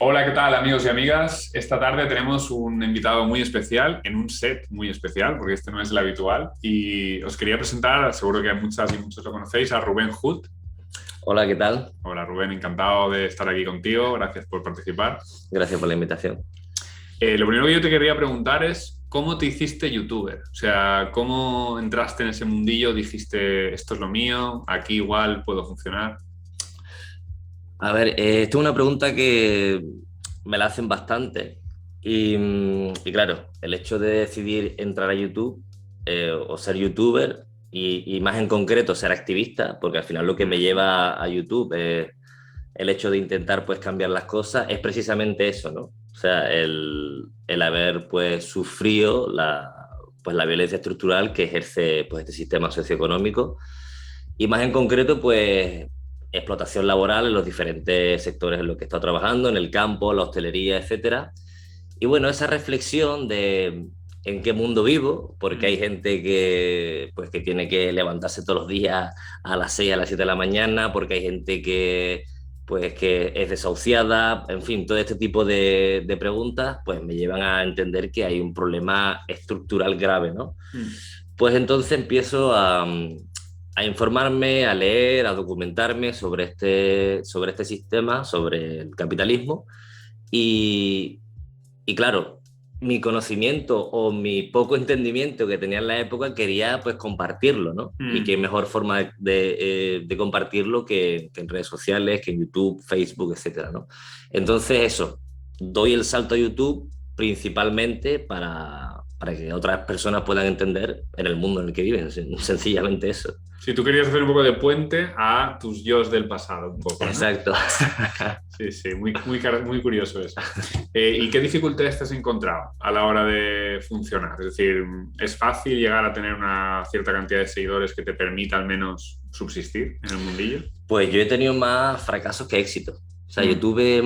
Hola, ¿qué tal amigos y amigas? Esta tarde tenemos un invitado muy especial, en un set muy especial, porque este no es el habitual. Y os quería presentar, seguro que muchas y muchos lo conocéis, a Rubén Hood. Hola, ¿qué tal? Hola Rubén, encantado de estar aquí contigo, gracias por participar. Gracias por la invitación. Lo primero que yo te quería preguntar es, ¿cómo te hiciste youtuber? O sea, ¿cómo entraste en ese mundillo? Dijiste, esto es lo mío, aquí igual puedo funcionar. A ver, esta es una pregunta que me la hacen bastante. Y claro, el hecho de decidir entrar a YouTube o ser youtuber y más en concreto ser activista, porque al final lo que me Mm, lleva a YouTube es el hecho de intentar pues cambiar las cosas, es precisamente eso, ¿no? O sea, el haber pues sufrido pues, la violencia estructural que ejerce pues este sistema socioeconómico y más en concreto pues explotación laboral en los diferentes sectores en los que he estado trabajando, en el campo, la hostelería, etcétera. Y bueno, esa reflexión de en qué mundo vivo, porque hay mm, gente que, pues, que tiene que levantarse todos los días a las 6 a las 7 de la mañana, porque hay gente que, pues, que es desahuciada, en fin, todo este tipo de preguntas pues, me llevan a entender que hay un problema estructural grave, ¿no? mm. Pues entonces empiezo a informarme, a leer, a documentarme sobre este sistema, sobre el capitalismo y, y claro, mi conocimiento o mi poco entendimiento que tenía en la época quería pues compartirlo, ¿no? Y qué Mm. mejor forma de compartirlo que en redes sociales, que en YouTube, Facebook, etcétera, ¿no? Entonces eso, doy el salto a YouTube principalmente para que otras personas puedan entender en el mundo en el que viven, sencillamente eso. Si tú querías hacer un poco de puente a tus yos del pasado, un poco, ¿no? Exacto. Sí, sí, muy curioso eso. ¿Y qué dificultades te has encontrado a la hora de funcionar? Es decir, ¿es fácil llegar a tener una cierta cantidad de seguidores que te permita al menos subsistir en el mundillo? Pues yo he tenido más fracasos que éxitos. O sea, yo Mm, tuve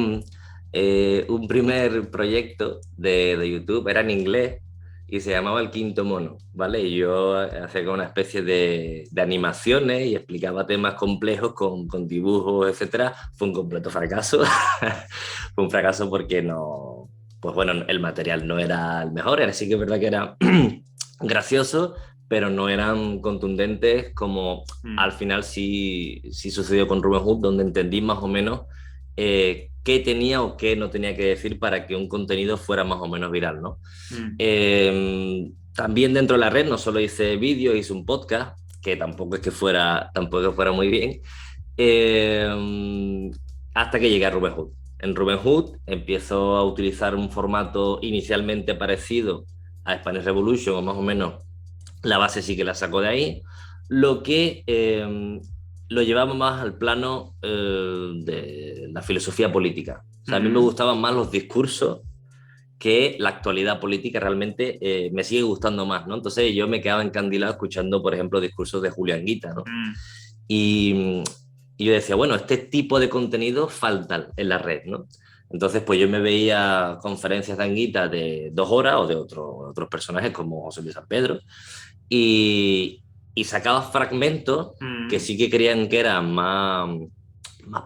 un primer proyecto de YouTube, era en inglés y se llamaba El Quinto Mono, ¿vale? Y yo hacía como una especie de animaciones y explicaba temas complejos con dibujos, etcétera. Fue un completo fracaso. Fue un fracaso porque no, pues bueno, el material no era el mejor, era sí que es verdad que era gracioso, pero no eran contundentes como al mm, final sí sucedió con Robin Hood, donde entendí más o menos qué tenía o qué no tenía que decir para que un contenido fuera más o menos viral, ¿no? mm. También dentro de la red no solo hice vídeos, hice un podcast, que tampoco fuera muy bien, eh, hasta que llegué a Robin Hood. En Robin Hood empiezo a utilizar un formato inicialmente parecido a Spanish Revolution, o más o menos la base sí que la sacó de ahí, lo que lo llevamos más al plano de la filosofía política. O sea, a mí me Mm. gustaban más los discursos que la actualidad política realmente me sigue gustando más, ¿no? Entonces yo me quedaba encandilado escuchando, por ejemplo, discursos de Julián Guita, ¿no? Mm. Y, y yo decía, bueno, este tipo de contenido falta en la red, ¿no? Entonces, pues yo me veía conferencias de Anguita de 2 horas o de otros personajes como José Luis San Pedro y sacaba fragmentos que Mm. sí que creían que eran más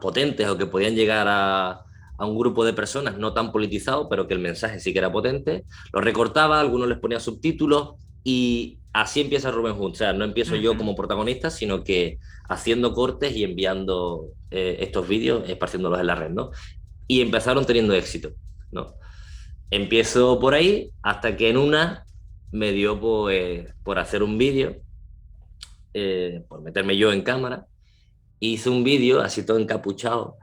potentes o que podían llegar a un grupo de personas no tan politizado, pero que el mensaje sí que era potente. Los recortaba, algunos les ponía subtítulos y así empieza Rubén Hood. O sea, no empiezo yo Mm. como protagonista, sino que haciendo cortes y enviando estos vídeos, esparciéndolos en la red, ¿no? Y empezaron teniendo éxito, ¿no? Empiezo por ahí hasta que en una me dio por hacer un vídeo, por meterme yo en cámara. Hice un vídeo así todo encapuchado,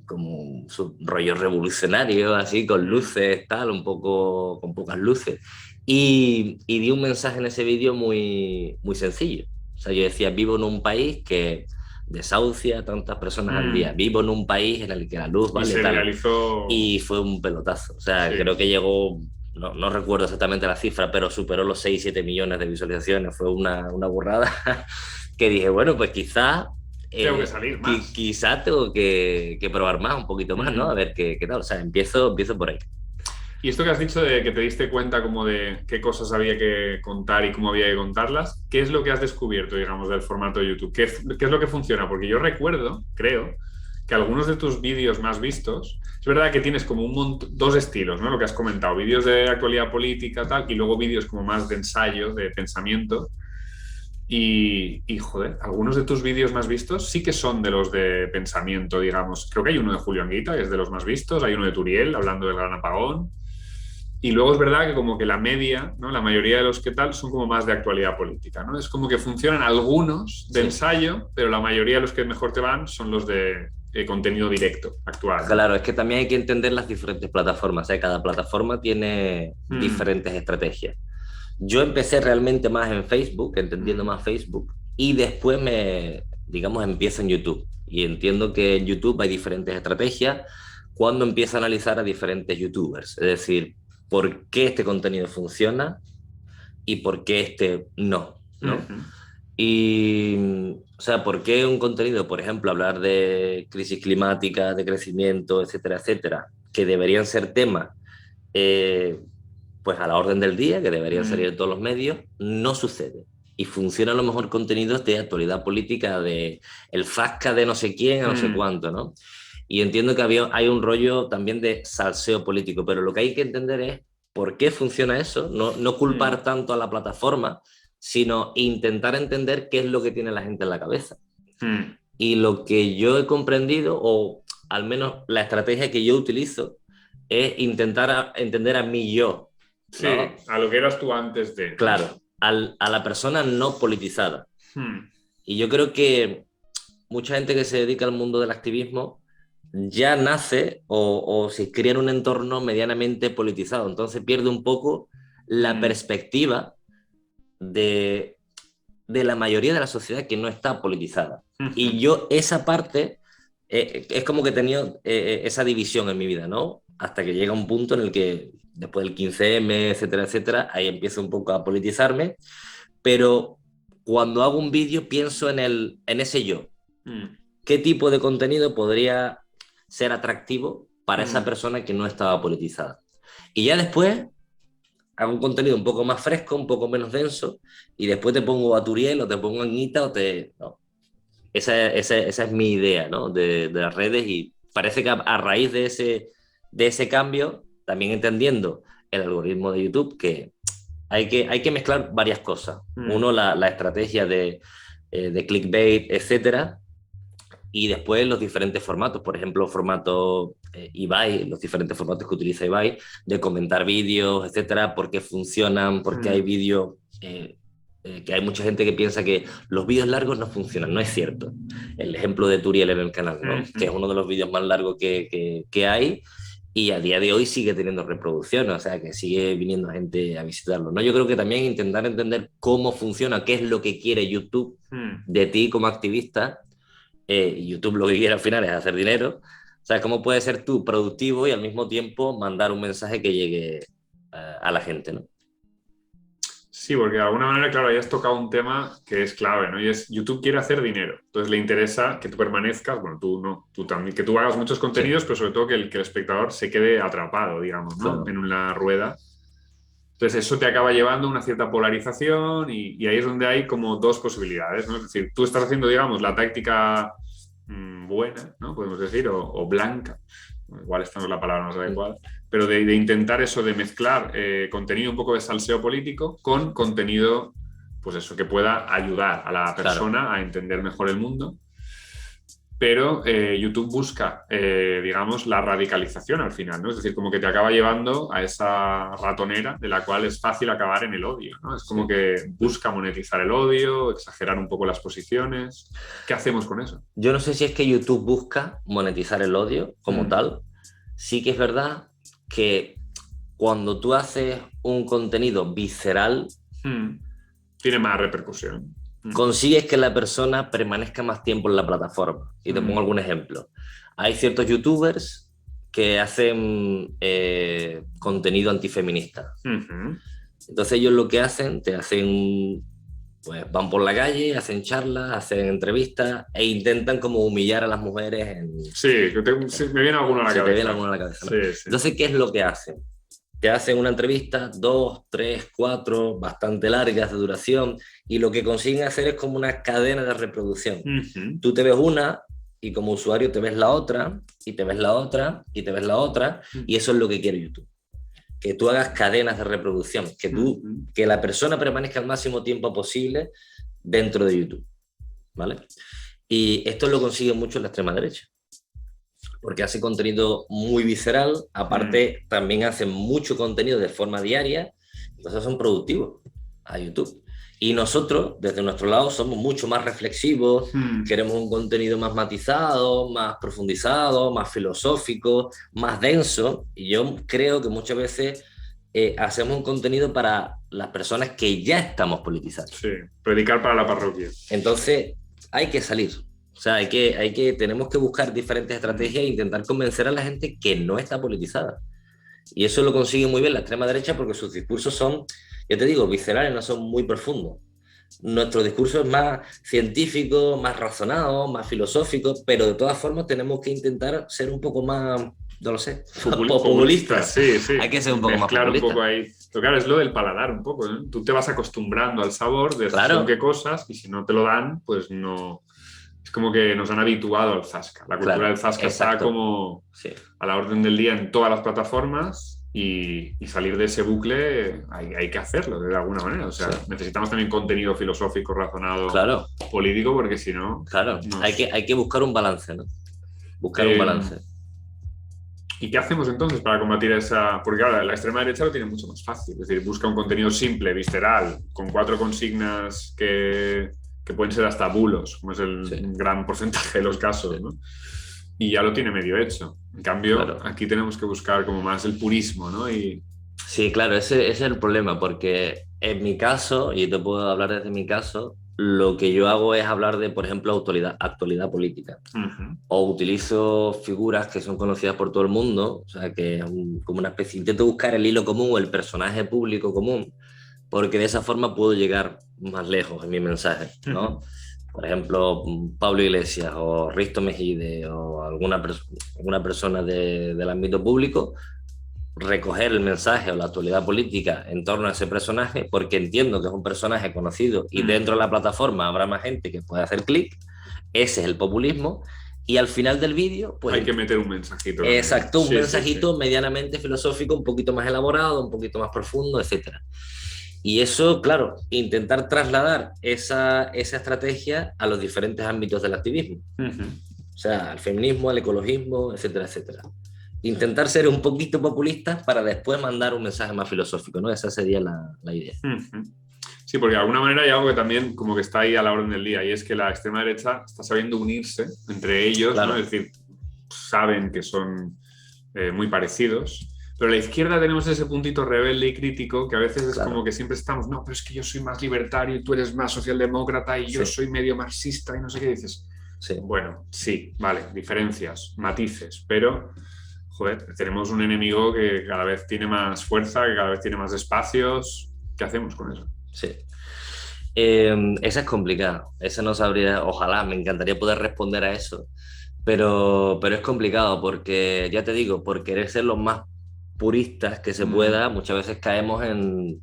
como un rollo revolucionario, así con Mm. luces, tal, un poco con pocas luces. Y di un mensaje en ese vídeo muy sencillo. O sea, yo decía, vivo en un país que desahucia a tantas personas al día, Mm. vivo en un país en el que la luz Y vale se tal. viralizó, Y fue un pelotazo. O sea, sí. creo que llegó, no recuerdo exactamente la cifra, pero superó los 6 7 millones de visualizaciones. Fue una burrada que dije, bueno, pues quizás Tengo que salir más. quizá tengo que probar más, un poquito más, ¿no? A Mm. ver qué tal. O sea, empiezo por ahí. Y esto que has dicho de que te diste cuenta como de qué cosas había que contar y cómo había que contarlas, ¿qué es lo que has descubierto, digamos, del formato de YouTube? ¿Qué es lo que funciona? Porque yo recuerdo, creo, que algunos de tus vídeos más vistos, es verdad que tienes como dos estilos, ¿no? Lo que has comentado, vídeos de actualidad política, tal, y luego vídeos como más de ensayo, de pensamiento. Y, joder, algunos de tus vídeos más vistos sí que son de los de pensamiento, digamos. Creo que hay uno de Julio Anguita, que es de los más vistos, hay uno de Turiel, hablando del gran apagón. Y luego es verdad que como que la media, ¿no? La mayoría de los que tal son como más de actualidad política, ¿no? Es como que funcionan algunos de ensayo, pero la mayoría de los que mejor te van son los de contenido directo, actual, ¿no? Claro, es que también hay que entender las diferentes plataformas, ¿eh? Cada plataforma tiene diferentes estrategias. Yo empecé realmente más en Facebook, entendiendo más Facebook, y después digamos, empiezo en YouTube. Y entiendo que en YouTube hay diferentes estrategias cuando empiezo a analizar a diferentes YouTubers. Es decir, por qué este contenido funciona y por qué este no, ¿no? Y, o sea, ¿por qué un contenido, por ejemplo, hablar de crisis climática, de crecimiento, etcétera, etcétera, que deberían ser temas pues a la orden del día, que deberían salir en todos los medios, no sucede? Y funcionan a lo mejor contenidos de actualidad política, de el Fasca de no sé quién a no sé cuánto, ¿no? Y entiendo que hay un rollo también de salseo político, pero lo que hay que entender es por qué funciona eso, no culpar tanto a la plataforma, sino intentar entender qué es lo que tiene la gente en la cabeza. Y lo que yo he comprendido, o al menos la estrategia que yo utilizo, es intentar entender a mí yo. Sí, ¿no? A lo que eras tú antes de... Claro, a la persona no politizada. Y yo creo que mucha gente que se dedica al mundo del activismo ya nace o se cría en un entorno medianamente politizado, entonces pierde un poco la perspectiva de la mayoría de la sociedad que no está politizada. Y yo esa parte es como que he tenido esa división en mi vida, ¿no? Hasta que llega un punto en el que después del 15M, etcétera, etcétera, ahí empiezo un poco a politizarme, pero cuando hago un vídeo pienso en ese yo. ¿Qué tipo de contenido podría ser atractivo para esa persona que no estaba politizada? Y ya después hago un contenido un poco más fresco, un poco menos denso, y después te pongo a Turiel o te pongo a Anguita o te... No. Esa es mi idea, ¿no? de las redes, y parece que a raíz de ese cambio, también entendiendo el algoritmo de YouTube, que hay que mezclar varias cosas. Uno, la estrategia de clickbait, etcétera, y después los diferentes formatos, por ejemplo, formato Ibai, los diferentes formatos que utiliza Ibai, de comentar vídeos, etcétera, por qué funcionan, por qué hay vídeos, que hay mucha gente que piensa que los vídeos largos no funcionan. No es cierto. El ejemplo de Turiel en el canal, ¿no? Que es uno de los vídeos más largos que hay, y a día de hoy sigue teniendo reproducciones, o sea, que sigue viniendo gente a visitarlo, ¿no? Yo creo que también intentar entender cómo funciona, qué es lo que quiere YouTube de ti como activista. YouTube lo que quiere al final es hacer dinero. O sea, cómo puedes ser tú productivo y al mismo tiempo mandar un mensaje que llegue a la gente, ¿no? Sí, porque de alguna manera, claro, ahí has tocado un tema que es clave, ¿no? Y es, YouTube quiere hacer dinero. Entonces le interesa que tú permanezcas, bueno, tú no, tú también, que tú hagas muchos contenidos, pero sobre todo que el espectador se quede atrapado, digamos, ¿no? Claro. En una rueda. Entonces eso te acaba llevando a una cierta polarización y ahí es donde hay como dos posibilidades, ¿no? Es decir, tú estás haciendo, digamos, la táctica buena, ¿no? Podemos decir, o blanca, igual esta no es la palabra más adecuada, pero de intentar eso, de mezclar contenido un poco de salseo político con contenido, pues eso, que pueda ayudar a la persona a entender mejor el mundo. Pero YouTube busca, digamos, la radicalización al final, ¿no? Es decir, como que te acaba llevando a esa ratonera de la cual es fácil acabar en el odio, ¿no? Es como que busca monetizar el odio, exagerar un poco las posiciones. ¿Qué hacemos con eso? Yo no sé si es que YouTube busca monetizar el odio como tal. Sí que es verdad que cuando tú haces un contenido visceral, tiene más repercusión. Consigues que la persona permanezca más tiempo en la plataforma. Y te pongo algún ejemplo. Hay ciertos youtubers que hacen contenido antifeminista. Entonces ellos lo que hacen, pues van por la calle, hacen charlas, hacen entrevistas e intentan como humillar a las mujeres. Sí, me viene alguno a la cabeza. Te viene alguno a la cabeza, ¿no? Sí. Entonces, ¿qué es lo que hacen? Te hacen una entrevista, 2, 3, 4, bastante largas de duración, y lo que consiguen hacer es como una cadena de reproducción. Tú te ves una, y como usuario te ves la otra, y te ves la otra, y te ves la otra, y eso es lo que quiere YouTube. Que tú hagas cadenas de reproducción, que la persona permanezca el máximo tiempo posible dentro de YouTube, ¿vale? Y esto lo consigue mucho la extrema derecha, porque hace contenido muy visceral, aparte también hacen mucho contenido de forma diaria, entonces son productivos a YouTube. Y nosotros, desde nuestro lado, somos mucho más reflexivos, queremos un contenido más matizado, más profundizado, más filosófico, más denso, y yo creo que muchas veces hacemos un contenido para las personas que ya estamos politizadas. Sí, predicar para la parroquia. Entonces, hay que salir. O sea, tenemos que buscar diferentes estrategias e intentar convencer a la gente que no está politizada. Y eso lo consigue muy bien la extrema derecha porque sus discursos son, ya te digo, viscerales, no son muy profundos. Nuestro discurso es más científico, más razonado, más filosófico, pero de todas formas tenemos que intentar ser un poco más, no lo sé, populistas. Sí, sí. Hay que ser un poco más populistas. Un poco ahí. Pero claro, es lo del paladar un poco, ¿eh? Tú te vas acostumbrando al sabor de según qué cosas y si no te lo dan, pues no... Es como que nos han habituado al zasca. La cultura del zasca está como a la orden del día en todas las plataformas y salir de ese bucle hay que hacerlo de alguna manera. O sea, necesitamos también contenido filosófico, razonado, político, porque si no... Claro, hay que buscar un balance, ¿no? Buscar un balance. ¿Y qué hacemos entonces para combatir esa...? Porque ahora la extrema derecha lo tiene mucho más fácil. Es decir, busca un contenido simple, visceral, con 4 consignas que pueden ser hasta bulos, como es el gran porcentaje de los casos, ¿no? Y ya lo tiene medio hecho. En cambio, aquí tenemos que buscar como más el purismo, ¿no? Sí, claro, ese es el problema, porque en mi caso, y te puedo hablar desde mi caso, lo que yo hago es hablar de, por ejemplo, actualidad política. O utilizo figuras que son conocidas por todo el mundo, o sea, que como una especie, intento buscar el hilo común o el personaje público común, porque de esa forma puedo llegar más lejos en mi mensaje, ¿no? Por ejemplo, Pablo Iglesias o Risto Mejide o alguna persona del ámbito público, recoger el mensaje o la actualidad política en torno a ese personaje, porque entiendo que es un personaje conocido y dentro de la plataforma habrá más gente que pueda hacer clic. Ese es el populismo. Y al final del vídeo, pues... Hay que meter un mensajito. Exacto, un mensajito medianamente filosófico, un poquito más elaborado, un poquito más profundo, etcétera. Y eso, claro, intentar trasladar esa estrategia a los diferentes ámbitos del activismo. O sea, al feminismo, al ecologismo, etcétera, etcétera. Intentar ser un poquito populistas para después mandar un mensaje más filosófico, ¿no? Esa sería la idea. Sí, porque de alguna manera hay algo que también como que está ahí a la orden del día, y es que la extrema derecha está sabiendo unirse entre ellos, ¿no? Es decir, saben que son muy parecidos. Pero la izquierda tenemos ese puntito rebelde y crítico que a veces es como que siempre estamos, no, pero es que yo soy más libertario y tú eres más socialdemócrata y yo soy medio marxista y no sé qué dices. Bueno, sí, vale, diferencias, matices, pero, joder, tenemos un enemigo que cada vez tiene más fuerza, que cada vez tiene más espacios. ¿Qué hacemos con eso? Sí. Esa es complicada, esa no sabría, ojalá, me encantaría poder responder a eso, pero es complicado porque, ya te digo, por querer ser los más puristas que se pueda, muchas veces caemos en...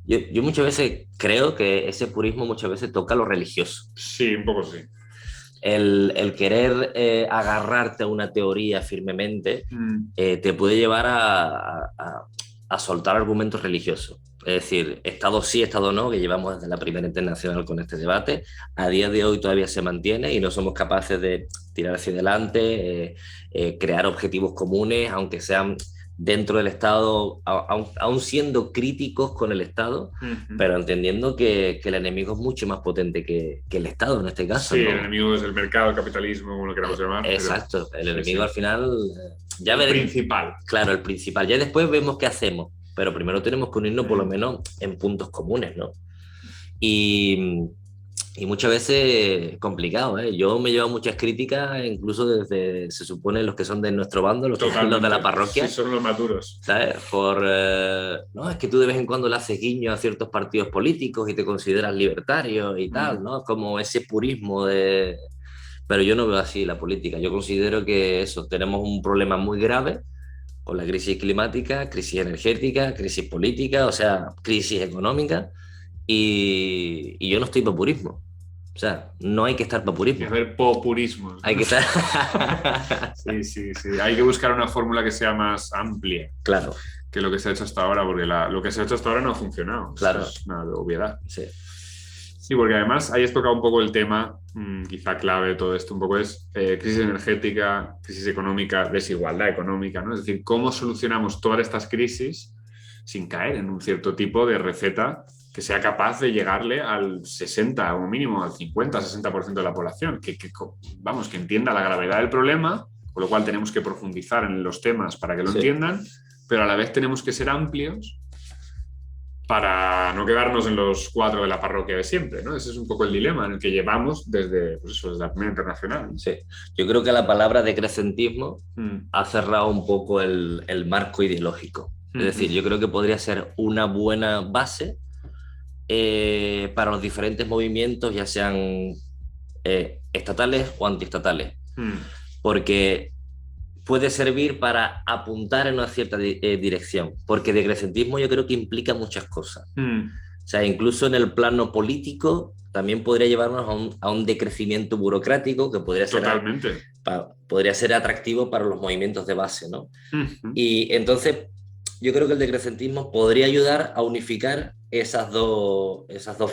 Yo muchas veces creo que ese purismo muchas veces toca lo religioso. Sí, un poco sí. El querer agarrarte a una teoría firmemente te puede llevar a soltar argumentos religiosos. Es decir, Estado sí, Estado no, que llevamos desde la primera internacional con este debate, a día de hoy todavía se mantiene y no somos capaces de tirar hacia adelante, crear objetivos comunes, aunque sean dentro del Estado, aún siendo críticos con el Estado, pero entendiendo que el enemigo es mucho más potente que el Estado en este caso. Sí, ¿no? El enemigo es el mercado, el capitalismo, como lo queramos llamar. Exacto, el enemigo al final... Ya el principal. Claro, el principal. Ya después vemos qué hacemos, pero primero tenemos que unirnos por lo menos en puntos comunes, ¿no? Y muchas veces complicado, ¿eh? Yo me llevo muchas críticas, incluso desde, se supone, los que son de nuestro bando, los de la parroquia. Sí, son los maduros. ¿Sabes? No, es que tú de vez en cuando le haces guiño a ciertos partidos políticos y te consideras libertario y tal, ¿no? Como ese purismo de... Pero yo no veo así la política. Yo considero que eso, tenemos un problema muy grave con la crisis climática, crisis energética, crisis política, o sea, crisis económica. Y yo no estoy para purismo. O sea, no hay que estar para Hay purismo. que hacer popurismos, ¿no? Hay que estar... Sí, sí, sí. Hay que buscar una fórmula que sea más amplia Claro, que lo que se ha hecho hasta ahora, porque lo que se ha hecho hasta ahora no ha funcionado. Esto claro, es una obviedad. sí. Sí, porque además ahí has tocado un poco el tema, quizá clave de todo esto, un poco es crisis energética, crisis económica, desigualdad económica, ¿no? Es decir, cómo solucionamos todas estas crisis sin caer en un cierto tipo de receta que sea capaz de llegarle al 60 o mínimo al 50-60% de la población, vamos, que entienda la gravedad del problema, con lo cual tenemos que profundizar en los temas para que lo Sí. entiendan, pero a la vez tenemos que ser amplios para no quedarnos en los 4 de la parroquia de siempre, ¿no? Ese es un poco el dilema en el que llevamos desde, pues eso, desde la Primera Internacional, ¿no? Sí, yo creo que la palabra decrecentismo Mm. ha cerrado un poco el marco ideológico. Es decir, yo creo que podría ser una buena base para los diferentes movimientos, ya sean estatales o antiestatales, porque puede servir para apuntar en una cierta dirección, porque decrecentismo yo creo que implica muchas cosas. O sea, incluso en el plano político también podría llevarnos a un decrecimiento burocrático que podría ser, Totalmente. Podría ser atractivo para los movimientos de base, ¿no? Y entonces yo creo que el decrecentismo podría ayudar a unificar esas dos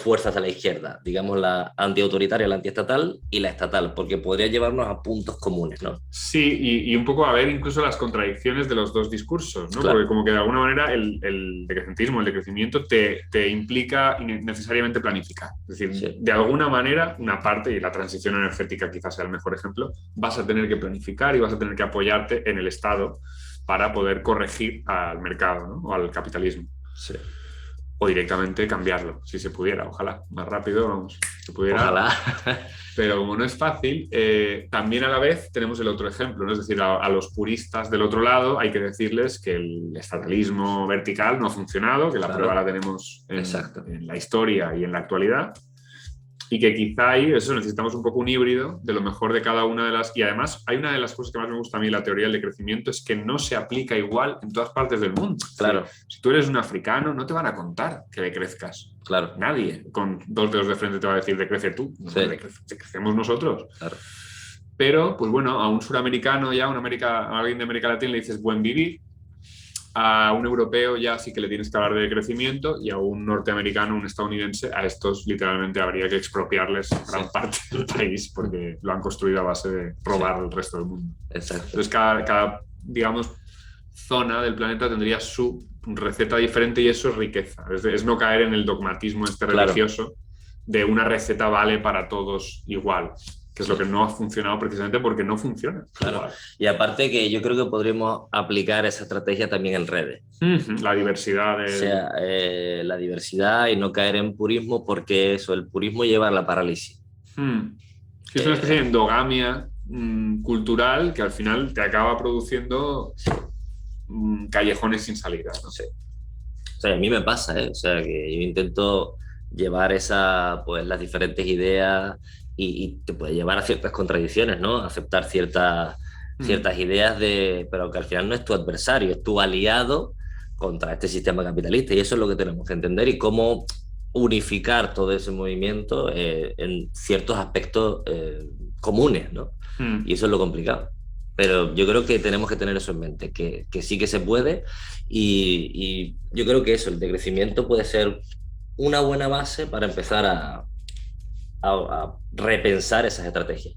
fuerzas de la izquierda, digamos la antiautoritaria, la antiestatal y la estatal, porque podría llevarnos a puntos comunes, ¿no? Sí, y un poco a ver incluso las contradicciones de los dos discursos, ¿no? Claro. Porque como que de alguna manera el decrecentismo, el decrecimiento te implica necesariamente planificar. Es decir, Sí. de alguna manera una parte, y la transición energética quizás sea el mejor ejemplo, vas a tener que planificar y vas a tener que apoyarte en el Estado para poder corregir al mercado, ¿no? O al capitalismo. Sí. O directamente cambiarlo, si se pudiera, ojalá, más rápido, vamos, se pudiera. Ojalá. Pero como no es fácil, también a la vez tenemos el otro ejemplo, ¿no? Es decir, a los puristas del otro lado hay que decirles que el estatalismo vertical no ha funcionado, que la prueba la tenemos en la historia y en la actualidad, y que quizá ahí eso necesitamos un poco un híbrido de lo mejor de cada una de las... Y además hay una de las cosas que más me gusta a mí de la teoría del decrecimiento es que no se aplica igual en todas partes del mundo. Claro. Si tú eres un africano, no te van a contar que decrezcas. Claro. Nadie con 2 dedos de frente te va a decir decrece tú, Sí. decrecemos nosotros. Claro. Pero, pues bueno, a un suramericano ya, a alguien de América Latina le dices buen vivir, a un europeo ya sí que le tienes que hablar de crecimiento y a un norteamericano, un estadounidense, a estos literalmente habría que expropiarles gran parte del país porque lo han construido a base de robar al resto del mundo. Exacto. Entonces cada, digamos, zona del planeta tendría su receta diferente y eso es riqueza. Es no caer en el dogmatismo religioso de una receta vale para todos igual, que es lo que no ha funcionado precisamente porque no funciona. Claro. Igual. Y aparte que yo creo que podríamos aplicar esa estrategia también en redes. La diversidad. O sea, la diversidad y no caer en purismo, porque eso, el purismo lleva a la parálisis. Es una especie de endogamia cultural que al final te acaba produciendo callejones sin salida, ¿no? Sí. O sea, a mí me pasa, ¿eh? O sea, que yo intento llevar pues, las diferentes ideas y te puede llevar a ciertas contradicciones, ¿no? Aceptar ciertas ideas, pero que al final no es tu adversario, es tu aliado contra este sistema capitalista. Y eso es lo que tenemos que entender y cómo unificar todo ese movimiento en ciertos aspectos comunes, ¿no? Y eso es lo complicado. Pero yo creo que tenemos que tener eso en mente, que sí que se puede y yo creo que eso, el decrecimiento puede ser una buena base para empezar a repensar esas estrategias.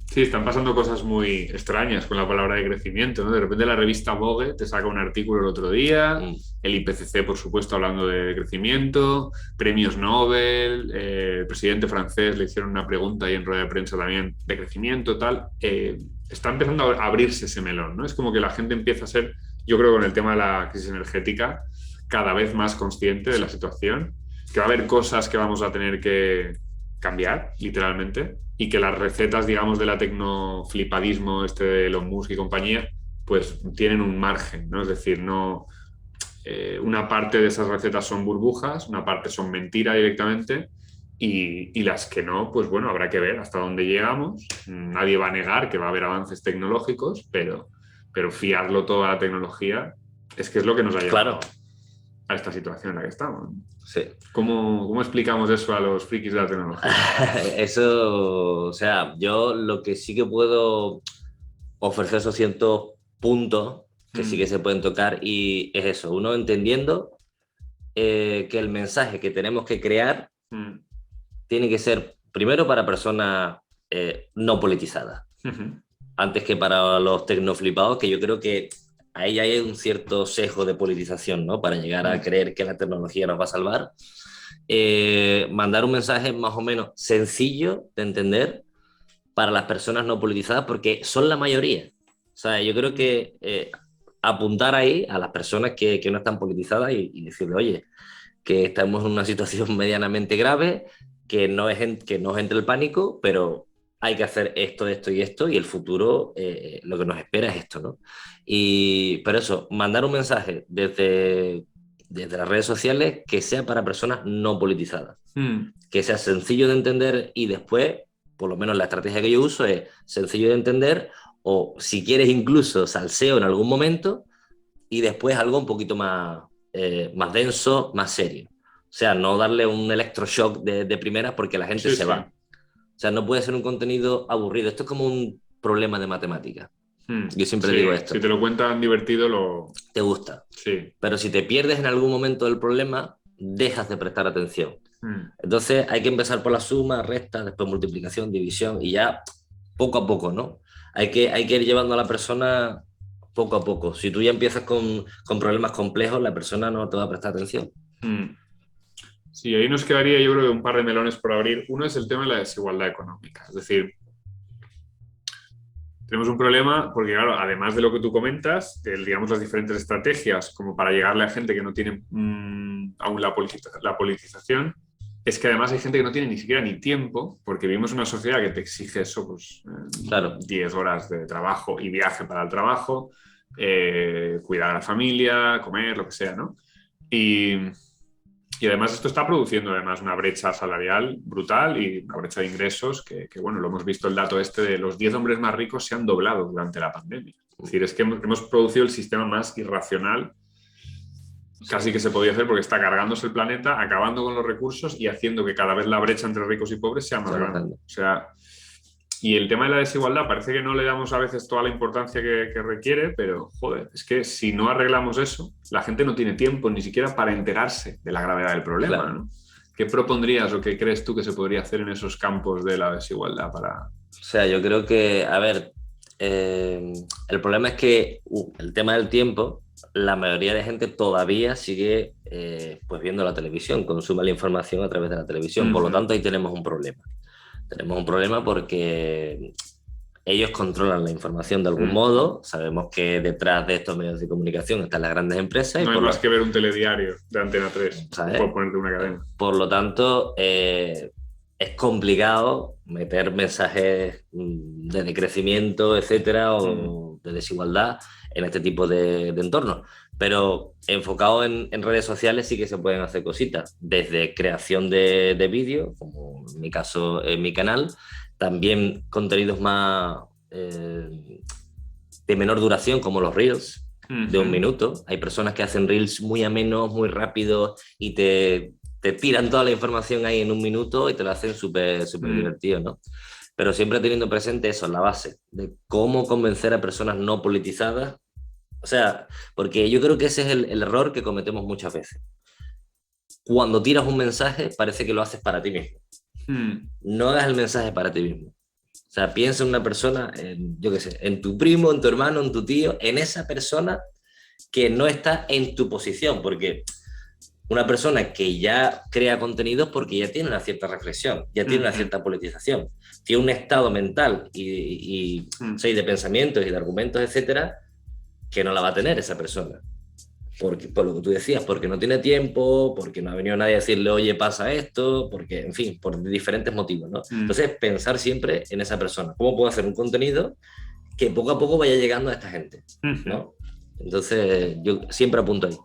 Sí, están pasando cosas muy extrañas con la palabra de crecimiento, ¿no? De repente la revista Vogue te saca un artículo el otro día, el IPCC, por supuesto, hablando de crecimiento, premios Nobel, el presidente francés le hicieron una pregunta ahí en rueda de prensa también de crecimiento, tal. Está empezando a abrirse ese melón, ¿no? Es como que la gente empieza a ser, yo creo, con el tema de la crisis energética, cada vez más consciente de la situación, que va a haber cosas que vamos a tener que cambiar, literalmente, y que las recetas, digamos, de la tecnoflipadismo de Elon Musk y compañía, pues tienen un margen, ¿no? Es decir, no... una parte de esas recetas son burbujas, una parte son mentira directamente, y las que no, pues bueno, habrá que ver hasta dónde llegamos. Nadie va a negar que va a haber avances tecnológicos, pero fiarlo todo a la tecnología es que es lo que nos ha llevado. Claro. a esta situación en la que estamos. Sí. ¿Cómo explicamos eso a los frikis de la tecnología? Eso, o sea, yo lo que sí que puedo ofrecer esos ciertos puntos que sí que se pueden tocar y es eso, uno entendiendo que el mensaje que tenemos que crear tiene que ser primero para personas no politizadas, antes que para los tecnoflipados, que yo creo que ahí hay un cierto sesgo de politización, ¿no? Para llegar a creer que la tecnología nos va a salvar. Mandar un mensaje más o menos sencillo de entender para las personas no politizadas, porque son la mayoría. O sea, yo creo que apuntar ahí a las personas que no están politizadas y decirle, oye, que estamos en una situación medianamente grave, que no os entre el pánico, pero hay que hacer esto, esto y esto, y el futuro lo que nos espera es esto, ¿no? Pero eso, mandar un mensaje desde las redes sociales que sea para personas no politizadas, que sea sencillo de entender y después, por lo menos la estrategia que yo uso es sencillo de entender o si quieres incluso salseo en algún momento y después algo un poquito más denso, más serio. O sea, no darle un electroshock de primera porque la gente se va. O sea, no puede ser un contenido aburrido. Esto es como un problema de matemática. Yo siempre digo esto. Si te lo cuentan divertido, te gusta. Sí. Pero si te pierdes en algún momento del problema, dejas de prestar atención. Entonces hay que empezar por la suma, resta, después multiplicación, división y ya poco a poco, ¿no? Hay que ir llevando a la persona poco a poco. Si tú ya empiezas con problemas complejos, la persona no te va a prestar atención. Sí, ahí nos quedaría yo creo que un par de melones por abrir. Uno es el tema de la desigualdad económica. Es decir, tenemos un problema porque, claro, además de lo que tú comentas, digamos, las diferentes estrategias como para llegarle a gente que no tiene aún la politización, es que además hay gente que no tiene ni siquiera ni tiempo, porque vivimos en una sociedad que te exige eso, pues, claro. 10 horas de trabajo y viaje para el trabajo, cuidar a la familia, comer, lo que sea, ¿no? Y además esto está produciendo además una brecha salarial brutal y una brecha de ingresos que bueno, lo hemos visto el dato este de los 10 hombres más ricos se han doblado durante la pandemia. Es decir, es que hemos producido el sistema más irracional casi que se podía hacer porque está cargándose el planeta, acabando con los recursos y haciendo que cada vez la brecha entre ricos y pobres sea más grande. O sea, y el tema de la desigualdad parece que no le damos a veces toda la importancia que requiere, pero joder, es que si no arreglamos eso, la gente no tiene tiempo ni siquiera para enterarse de la gravedad del problema, claro. ¿No? ¿Qué propondrías o qué crees tú que se podría hacer en esos campos de la desigualdad para...? O sea, yo creo que, a ver, el problema es que el tema del tiempo, la mayoría de gente todavía sigue pues viendo la televisión, consume la información a través de la televisión, por lo tanto ahí tenemos un problema. Tenemos un problema porque ellos controlan la información de algún modo. Sabemos que detrás de estos medios de comunicación están las grandes empresas. No hay más que ver un telediario de Antena 3, por ponerte una cadena. Por lo tanto, es complicado meter mensajes de decrecimiento, etcétera, o de desigualdad en este tipo de entornos. Pero enfocado en redes sociales sí que se pueden hacer cositas, desde creación de vídeos, como en mi caso en mi canal, también contenidos más de menor duración, como los Reels, de 1 minuto. Hay personas que hacen Reels muy amenos, muy rápidos y te tiran toda la información ahí en 1 minuto y te lo hacen súper divertido, ¿no? Pero siempre teniendo presente eso, la base, de cómo convencer a personas no politizadas. O sea, porque yo creo que ese es el error que cometemos muchas veces. Cuando tiras un mensaje, parece que lo haces para ti mismo. No hagas el mensaje para ti mismo. O sea, piensa en una persona, yo qué sé, en tu primo, en tu hermano, en tu tío, en esa persona que no está en tu posición, porque una persona que ya crea contenidos porque ya tiene una cierta reflexión, ya tiene una cierta politización, tiene un estado mental y de pensamientos y de argumentos, etcétera, que no la va a tener esa persona. Porque, por lo que tú decías, porque no tiene tiempo, porque no ha venido nadie a decirle, oye, pasa esto, porque, en fin, por diferentes motivos, ¿no? Entonces, pensar siempre en esa persona. ¿Cómo puedo hacer un contenido que poco a poco vaya llegando a esta gente? ¿No? Entonces, yo siempre apunto ahí.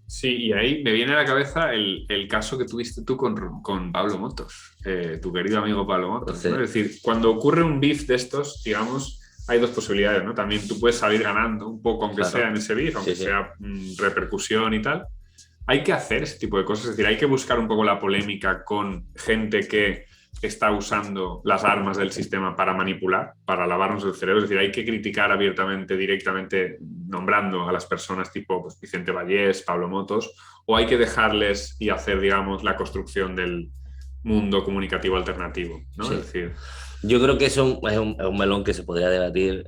Sí, y ahí me viene a la cabeza el caso que tuviste tú con Pablo Motos, tu querido amigo Pablo Motos, ¿no? Es decir, cuando ocurre un beef de estos, digamos, hay dos posibilidades, ¿no? También tú puedes salir ganando un poco, aunque Claro. sea en ese beef, aunque Sí, sí. sea repercusión y tal. Hay que hacer ese tipo de cosas, es decir, hay que buscar un poco la polémica con gente que está usando las armas del sistema para manipular, para lavarnos el cerebro. Es decir, hay que criticar abiertamente, directamente, nombrando a las personas tipo pues, Vicente Vallés, Pablo Motos, o hay que dejarles y hacer, digamos, la construcción del mundo comunicativo alternativo, ¿no? Sí. Es decir, Yo creo que eso es un melón que se podría debatir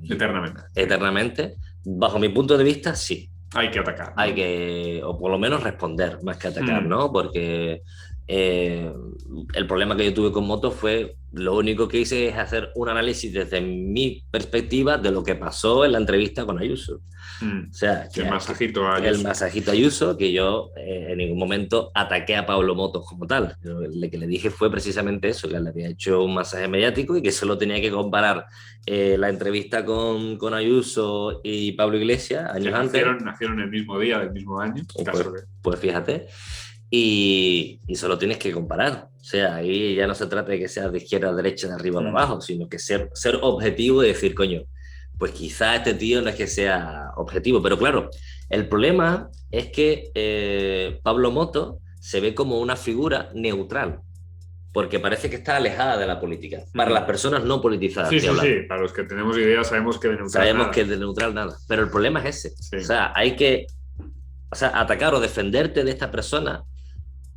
eternamente. eternamente. Bajo mi punto de vista, sí. Hay que atacar, ¿no? Hay que, o por lo menos responder más que atacar, ¿no? Porque el problema que yo tuve con Moto fue, lo único que hice es hacer un análisis desde mi perspectiva de lo que pasó en la entrevista con Ayuso. O sea, el masajito a Ayuso. El masajito a Ayuso, que yo en ningún momento ataqué a Pablo Motos como tal. Lo que le dije fue precisamente eso, que le había hecho un masaje mediático y que solo tenía que comparar la entrevista con Ayuso y Pablo Iglesias años antes. Nacieron el mismo día, del mismo año. Pues fíjate. Y solo tienes que comparar. O sea, ahí ya no se trata de que seas de izquierda a derecha, de arriba o de abajo, sino que ser objetivo y decir, coño, pues quizá este tío no es que sea objetivo. Pero claro, el problema es que Pablo Moto se ve como una figura neutral, porque parece que está alejada de la política. Para las personas no politizadas. Sí, para los que tenemos ideas sabemos que de neutral nada. Pero el problema es ese. Sí. O sea, hay que atacar o defenderte de esta persona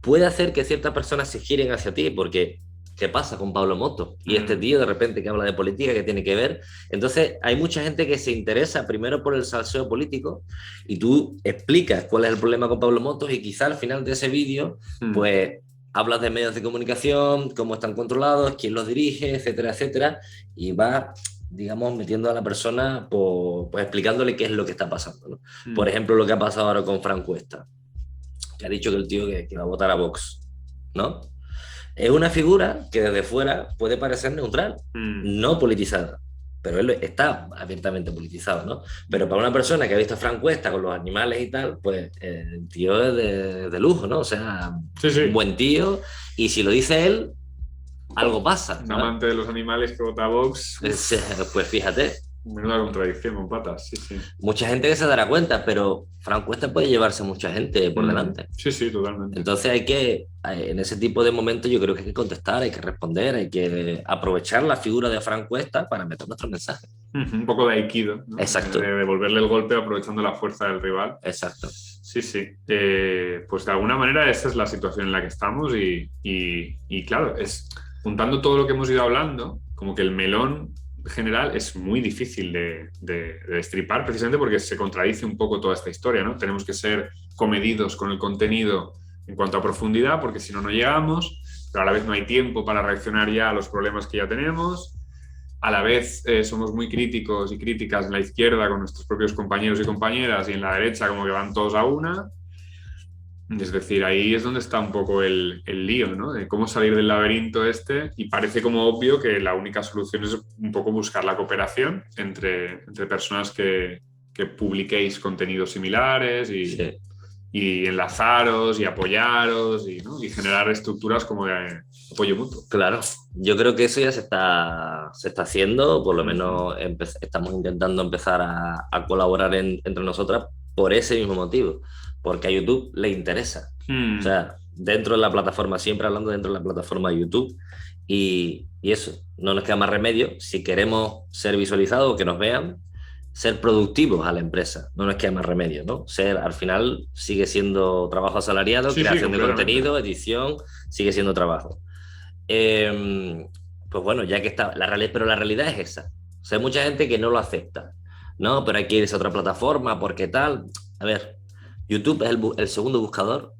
puede hacer que ciertas personas se giren hacia ti, porque ¿qué pasa con Pablo Moto? Y este tío de repente que habla de política, que tiene que ver. Entonces hay mucha gente que se interesa primero por el salseo político y tú explicas cuál es el problema con Pablo Moto y quizá al final de ese vídeo pues hablas de medios de comunicación, cómo están controlados, quién los dirige, etcétera, etcétera, y vas, digamos, metiendo a la persona pues explicándole qué es lo que está pasando, ¿no? Por ejemplo, lo que ha pasado ahora con Fran Cuesta, que ha dicho que el tío que va a votar a Vox, ¿no? Es una figura que desde fuera puede parecer neutral, no politizada, pero él está abiertamente politizado, ¿no? Pero para una persona que ha visto a Fran Cuesta con los animales y tal, pues el tío es de lujo, ¿no? O sea, un buen tío, y si lo dice él, algo pasa. Un amante de los animales que vota a Vox. Pues fíjate. Menuda contradicción con patas, sí. Mucha gente que se dará cuenta, pero Fran Cuesta puede llevarse mucha gente por delante. Sí, totalmente. Entonces hay que, en ese tipo de momentos yo creo que hay que contestar, hay que responder, hay que aprovechar la figura de Fran Cuesta para meter nuestro mensaje. Un poco de aikido, ¿no? Exacto. De devolverle el golpe aprovechando la fuerza del rival. Exacto. Sí. Pues de alguna manera esa es la situación en la que estamos y claro, juntando todo lo que hemos ido hablando, como que el melón general es muy difícil de destripar, precisamente porque se contradice un poco toda esta historia, ¿no? Tenemos que ser comedidos con el contenido en cuanto a profundidad, porque si no, no llegamos, pero a la vez no hay tiempo para reaccionar ya a los problemas que ya tenemos. A la vez somos muy críticos y críticas en la izquierda con nuestros propios compañeros y compañeras, y en la derecha como que van todos a una. Es decir, ahí es donde está un poco el lío, ¿no? De cómo salir del laberinto y parece como obvio que la única solución es un poco buscar la cooperación entre personas que publiquéis contenidos similares y enlazaros y apoyaros y generar estructuras como de apoyo mutuo. Claro, yo creo que eso ya se está haciendo, por lo menos estamos intentando empezar a colaborar entre nosotras por ese mismo motivo. Porque a YouTube le interesa. O sea, dentro de la plataforma, siempre hablando dentro de la plataforma de YouTube. Y eso, no nos queda más remedio. Si queremos ser visualizados, que nos vean, ser productivos a la empresa. No nos queda más remedio, ¿no? Al final sigue siendo trabajo asalariado, creación de contenido, edición, sigue siendo trabajo. Pues bueno, ya que está, pero la realidad es esa. O sea, hay mucha gente que no lo acepta. No, pero hay que irse a otra plataforma, porque tal. A ver, YouTube es el segundo buscador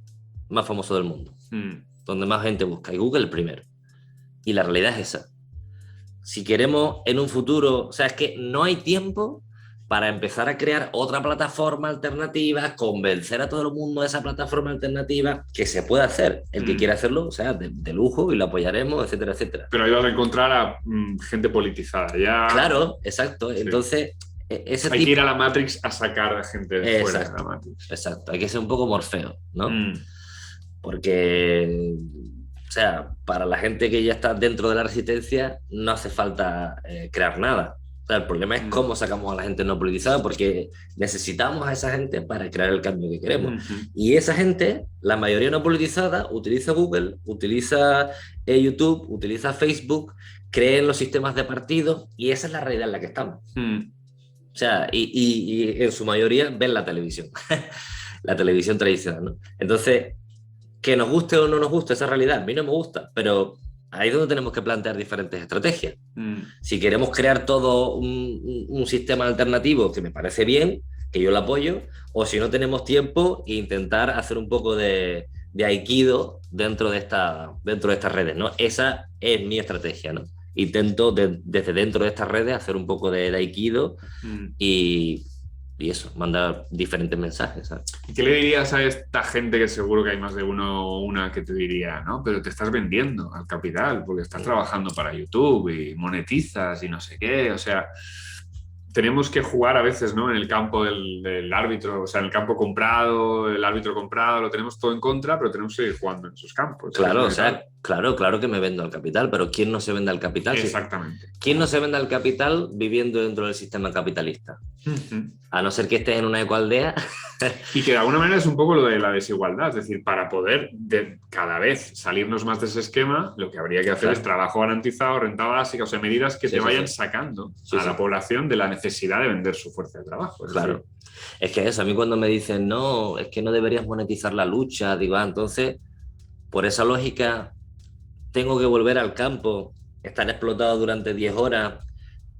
más famoso del mundo, donde más gente busca, y Google el primero. Y la realidad es esa. Si queremos en un futuro, o sea, es que no hay tiempo para empezar a crear otra plataforma alternativa, convencer a todo el mundo de esa plataforma alternativa, que se puede hacer. El que quiera hacerlo, o sea, de lujo, y lo apoyaremos, etcétera, etcétera. Pero ahí vas a encontrar a gente politizada. Ya... Claro, exacto. Sí. Entonces... hay que ir a la Matrix a sacar a gente de fuera de la Matrix. Exacto, hay que ser un poco Morfeo, ¿no? Porque, o sea, para la gente que ya está dentro de la resistencia no hace falta crear nada. O sea, el problema es cómo sacamos a la gente no politizada, porque necesitamos a esa gente para crear el cambio que queremos. Y esa gente, la mayoría no politizada, utiliza Google, utiliza YouTube, utiliza Facebook, cree en los sistemas de partidos, y esa es la realidad en la que estamos. O sea, y en su mayoría ven la televisión, la televisión tradicional, ¿no? Entonces, que nos guste o no nos guste esa realidad, a mí no me gusta, pero ahí es donde tenemos que plantear diferentes estrategias. Si queremos crear todo un sistema alternativo, que me parece bien, que yo lo apoyo, o si no tenemos tiempo, intentar hacer un poco de aikido dentro de estas redes, ¿no? Esa es mi estrategia, ¿no? Intento desde dentro de estas redes hacer un poco de aikido y eso, mandar diferentes mensajes, ¿sabes? ¿Y qué le dirías a esta gente, que seguro que hay más de uno o una que te diría, no, pero te estás vendiendo al capital porque estás trabajando para YouTube y monetizas y no sé qué? O sea, tenemos que jugar a veces, ¿no? En el campo del árbitro, o sea, en el campo comprado, el árbitro comprado, lo tenemos todo en contra, pero tenemos que seguir jugando en esos campos. Claro, o sea, claro que me vendo al capital, pero ¿quién no se vende al capital? Exactamente. ¿Quién no se vende al capital viviendo dentro del sistema capitalista? A no ser que estés en una ecoaldea. Y que de alguna manera es un poco lo de la desigualdad, es decir, para poder cada vez salirnos más de ese esquema, lo que habría que hacer es trabajo garantizado, renta básica, o sea, medidas que te vayan sacando a la población de la necesidad de vender su fuerza de trabajo. Claro. Es que eso, a mí cuando me dicen, no, es que no deberías monetizar la lucha, digo, entonces, por esa lógica, tengo que volver al campo, estar explotado durante 10 horas,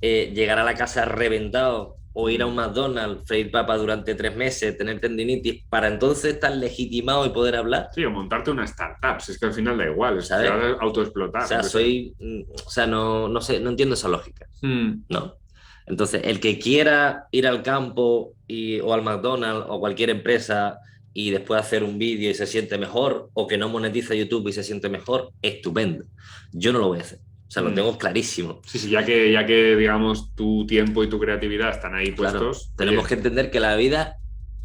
llegar a la casa reventado, o ir a un McDonald's, freír papas durante 3 meses, tener tendinitis, para entonces estar legitimado y poder hablar. Sí, o montarte una startup, si es que al final da igual, es autoexplotar. O sea, no sé, no entiendo esa lógica, ¿no? Entonces, el que quiera ir al campo o al McDonald's o cualquier empresa y después hacer un vídeo y se siente mejor, o que no monetiza YouTube y se siente mejor, estupendo. Yo no lo voy a hacer. O sea, lo tengo clarísimo. Sí, ya que digamos tu tiempo y tu creatividad están ahí puestos. Tenemos que entender que la vida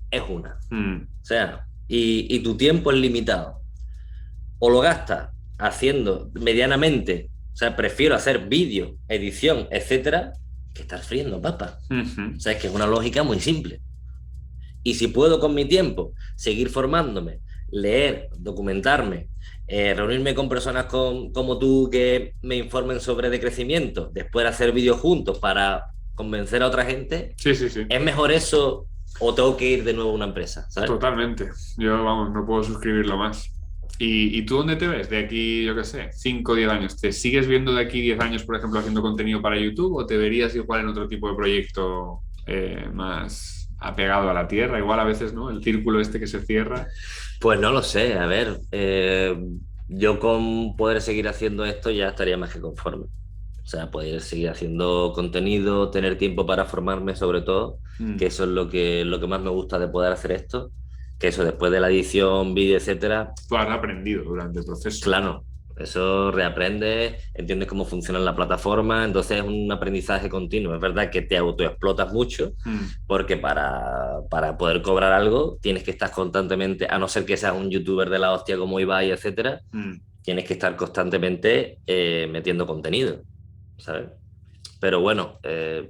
es una. O sea, y tu tiempo es limitado. O lo gastas haciendo medianamente, o sea, prefiero hacer vídeo, edición, etcétera, que estar friendo papas. O sea, es que es una lógica muy simple. Y si puedo con mi tiempo seguir formándome, leer, documentarme, reunirme con personas como tú que me informen sobre decrecimiento, después hacer vídeos juntos para convencer a otra gente, ¿es mejor eso o tengo que ir de nuevo a una empresa? ¿Sabes? Totalmente. Yo, vamos, no puedo suscribirlo más. ¿Y tú dónde te ves de aquí, yo qué sé, 5 o 10 años? ¿Te sigues viendo de aquí 10 años, por ejemplo, haciendo contenido para YouTube, o te verías igual en otro tipo de proyecto más apegado a la tierra? Igual a veces, ¿no? El círculo este que se cierra. Pues no lo sé, a ver, yo con poder seguir haciendo esto ya estaría más que conforme. O sea, poder seguir haciendo contenido, tener tiempo para formarme sobre todo, que eso es lo que más me gusta de poder hacer esto, que eso después de la edición, vídeo, etcétera. Tú has aprendido durante el proceso. Claro, eso reaprendes, entiendes cómo funciona la plataforma, entonces es un aprendizaje continuo. Es verdad que te autoexplotas mucho, porque para poder cobrar algo tienes que estar constantemente, a no ser que seas un youtuber de la hostia como Ibai, etcétera, tienes que estar constantemente metiendo contenido, ¿sabes? Pero bueno,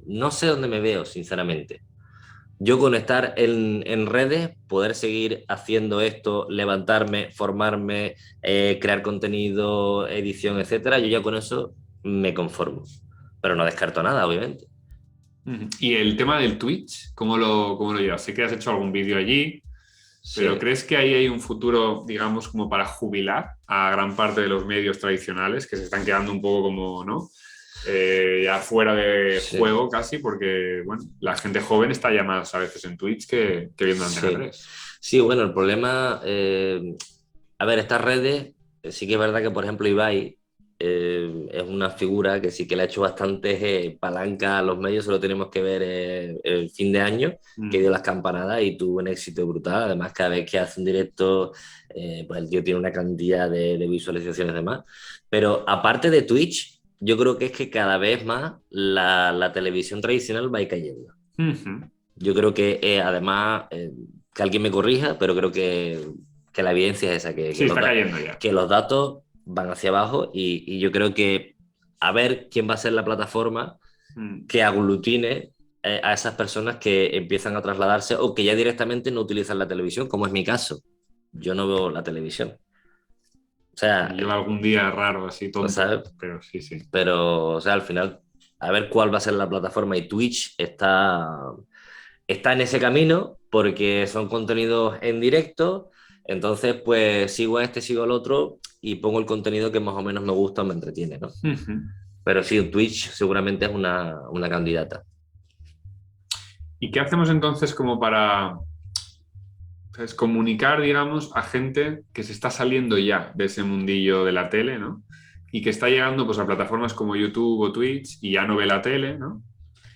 no sé dónde me veo, sinceramente. Yo con estar en redes, poder seguir haciendo esto, levantarme, formarme, crear contenido, edición, etcétera, yo ya con eso me conformo. Pero no descarto nada, obviamente. ¿Y el tema del Twitch, cómo lo llevas? Sé que has hecho algún vídeo allí, pero ¿crees que ahí hay un futuro, digamos, como para jubilar a gran parte de los medios tradicionales que se están quedando un poco como, ¿no? Ya fuera de juego casi, porque bueno, la gente joven está ya más a veces en Twitch que viendo Antena 3. Sí, bueno, el problema, a ver, estas redes, sí que es verdad que, por ejemplo, Ibai es una figura que sí que le ha hecho bastante palanca a los medios, solo tenemos que ver el fin de año, que dio las campanadas y tuvo un éxito brutal. Además, cada vez que hace un directo, pues el tío tiene una cantidad de visualizaciones y demás. Pero aparte de Twitch, yo creo que es que cada vez más la televisión tradicional va a ir cayendo. Yo creo que, además, que alguien me corrija, pero creo que la evidencia es esa, está cayendo ya. Que los datos van hacia abajo y yo creo que a ver quién va a ser la plataforma que aglutine a esas personas que empiezan a trasladarse o que ya directamente no utilizan la televisión, como es mi caso. Yo no veo la televisión. O sea, Yo algún día raro, así tonto, ¿sabes? pero sí, sí. Pero, o sea, al final, a ver cuál va a ser la plataforma. Y Twitch está en ese camino porque son contenidos en directo. Entonces, pues sigo a este, sigo al otro y pongo el contenido que más o menos me gusta o me entretiene, ¿no? Pero sí, Twitch seguramente es una candidata. ¿Y qué hacemos entonces como para, pues, comunicar, digamos, a gente que se está saliendo ya de ese mundillo de la tele, ¿no? Y que está llegando, pues, a plataformas como YouTube o Twitch y ya no ve la tele, ¿no?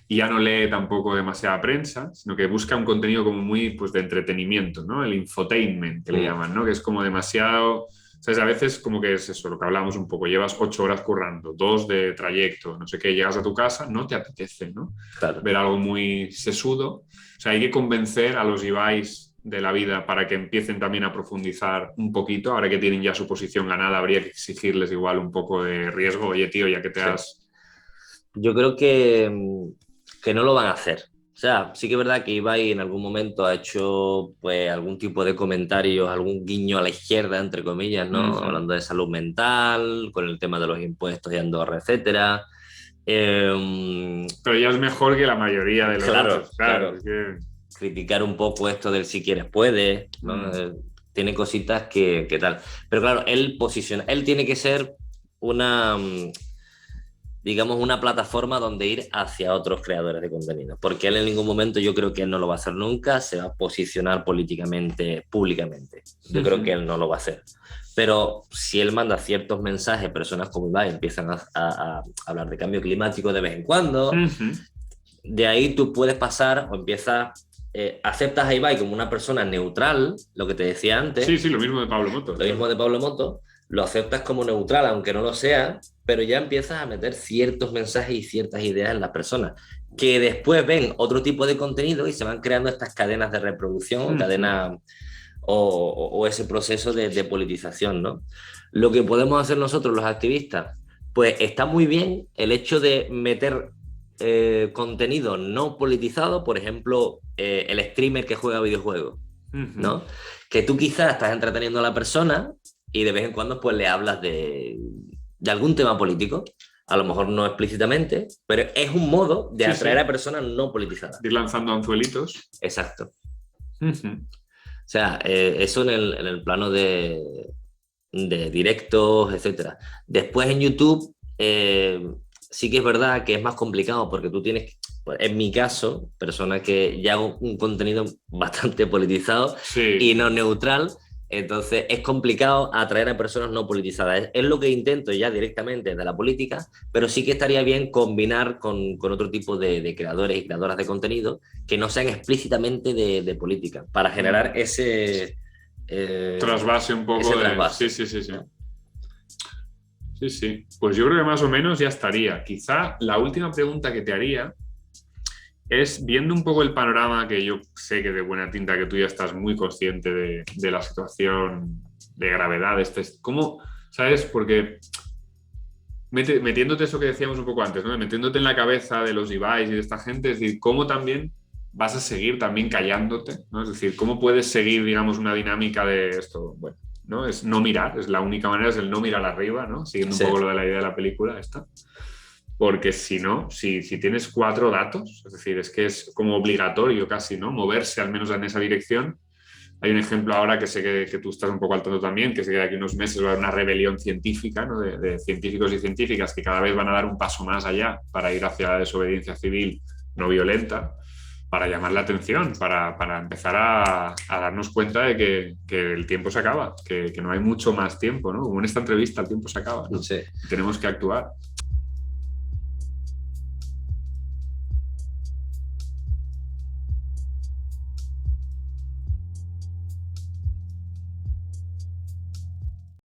Y ya no lee tampoco demasiada prensa, sino que busca un contenido como muy, pues, de entretenimiento, ¿no? El infotainment, que le llaman, ¿no? Que es como demasiado... ¿Sabes? A veces como que es eso, lo que hablamos un poco, llevas 8 horas currando, 2 de trayecto, no sé qué, llegas a tu casa, no te apetece, ¿no? Claro. Ver algo muy sesudo. O sea, hay que convencer a los Ibais de la vida para que empiecen también a profundizar un poquito. Ahora que tienen ya su posición ganada, habría que exigirles igual un poco de riesgo. Oye, tío, ya que te has... Yo creo que no lo van a hacer. O sea, sí que es verdad que Ibai en algún momento ha hecho pues algún tipo de comentarios, algún guiño a la izquierda, entre comillas, ¿no? Hablando de salud mental, con el tema de los impuestos de Andorra, etcétera. Pero ya es mejor que la mayoría de los otros. Claro. Es que... Criticar un poco esto del si quieres puedes, ¿no? Tiene cositas que tal. Pero claro, él tiene que ser una... digamos, una plataforma donde ir hacia otros creadores de contenido, porque él en ningún momento, yo creo que él no lo va a hacer nunca, se va a posicionar políticamente, públicamente. Yo creo que él no lo va a hacer. Pero si él manda ciertos mensajes, personas como Ibai empiezan a hablar de cambio climático de vez en cuando, de ahí tú puedes pasar o empiezas... aceptas a Ibai como una persona neutral, lo que te decía antes. Sí, lo mismo de Pablo Motos. Lo mismo de Pablo Motos. Lo aceptas como neutral, aunque no lo sea, pero ya empiezas a meter ciertos mensajes y ciertas ideas en las personas, que después ven otro tipo de contenido y se van creando estas cadenas de reproducción, cadenas o ese proceso de politización, ¿no? Lo que podemos hacer nosotros, los activistas, pues está muy bien el hecho de meter contenido no politizado, por ejemplo, el streamer que juega videojuegos, ¿no? Que tú quizás estás entreteniendo a la persona y de vez en cuando pues le hablas de algún tema político, a lo mejor no explícitamente, pero es un modo de atraer a personas no politizadas. Ir lanzando anzuelitos. Exacto. O sea, eso en el plano de directos, etcétera. Después en YouTube sí que es verdad que es más complicado porque tú tienes, pues, en mi caso, persona que ya hago un contenido bastante politizado y no neutral. Entonces es complicado atraer a personas no politizadas. Es lo que intento ya directamente de la política, pero sí que estaría bien combinar con otro tipo de creadores y creadoras de contenido que no sean explícitamente de política, para generar ese... trasvase un poco. Ese trasvase. Sí. Pues yo creo que más o menos ya estaría. Quizá la última pregunta que te haría es, viendo un poco el panorama, que yo sé que de buena tinta que tú ya estás muy consciente de la situación de gravedad, ¿cómo, sabes? Porque metiéndote eso que decíamos un poco antes, ¿no? Metiéndote en la cabeza de los Ibais y de esta gente, es decir, ¿cómo también vas a seguir también callándote, ¿no? Es decir, ¿cómo puedes seguir, digamos, una dinámica de esto? Bueno, ¿no? Es no mirar, es la única manera, es el no mirar arriba, ¿no? Siguiendo un poco lo de la idea de la película esta. Porque si no, si tienes 4 datos, es decir, es que es como obligatorio casi, ¿no? Moverse al menos en esa dirección. Hay un ejemplo ahora que sé que tú estás un poco al tanto también, que sé que de aquí unos meses va a haber una rebelión científica, ¿no? de científicos y científicas que cada vez van a dar un paso más allá para ir hacia la desobediencia civil no violenta, para llamar la atención, para empezar a darnos cuenta de que el tiempo se acaba, que no hay mucho más tiempo, ¿no? Como en esta entrevista, el tiempo se acaba, ¿no? Sí. Tenemos que actuar.